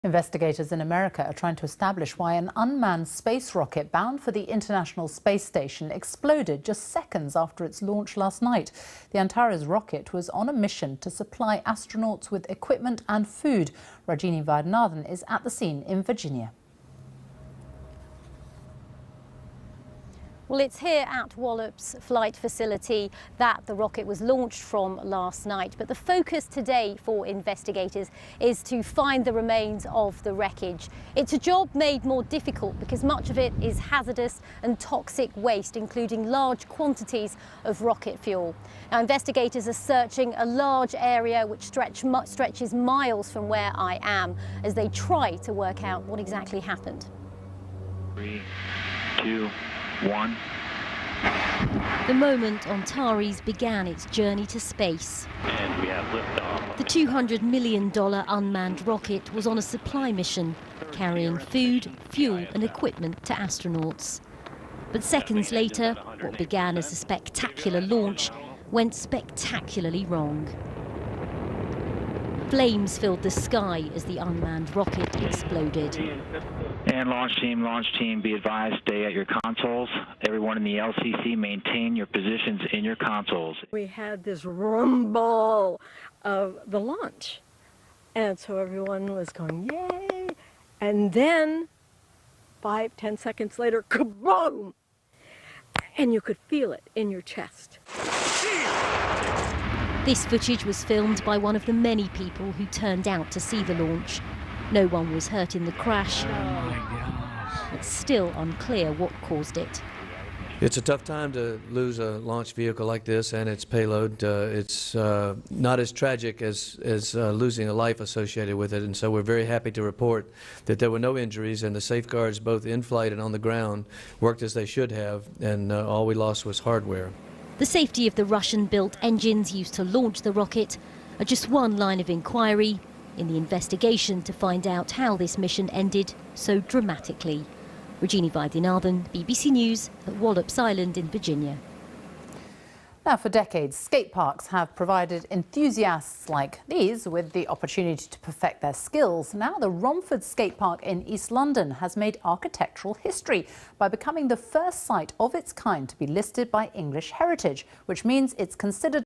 Investigators in America are trying to establish why an unmanned space rocket bound for the International Space Station exploded just seconds after its launch last night. The Antares rocket was on a mission to supply astronauts with equipment and food. Rajini Vaidyanathan is at the scene in Virginia. Well, it's here at Wallops flight facility that the rocket was launched from last night. But the focus today for investigators is to find the remains of the wreckage. It's a job made more difficult because much of it is hazardous and toxic waste, including large quantities of rocket fuel. Now, investigators are searching a large area which stretches miles from where I am as they try to work out what exactly happened. 3, 2, 1. The moment Antares began its journey to space. And we have liftoff. The $200 million unmanned rocket was on a supply mission, carrying food, fuel and equipment to astronauts. But seconds later, what began as a spectacular launch went spectacularly wrong. Flames filled the sky as the unmanned rocket exploded. And launch team, be advised, stay at your consoles. Everyone in the LCC, maintain your positions in your consoles. We had this rumble of the launch, and so everyone was going, yay! And then 5-10 seconds later, kaboom! And you could feel it in your chest. This footage was filmed by one of the many people who turned out to see the launch. No one was hurt in the crash. It's still unclear what caused it. It's a tough time to lose a launch vehicle like this and its payload. It's not as tragic as losing a life associated with it, and so we're very happy to report that there were no injuries and the safeguards both in flight and on the ground worked as they should have, and all we lost was hardware. The safety of the Russian-built engines used to launch the rocket are just one line of inquiry in the investigation to find out how this mission ended so dramatically. Rajini Vaidyanathan, BBC News at Wallops Island in Virginia. Now, for decades, skate parks have provided enthusiasts like these with the opportunity to perfect their skills. Now, the Romford Skate Park in East London has made architectural history by becoming the first site of its kind to be listed by English Heritage, which means it's considered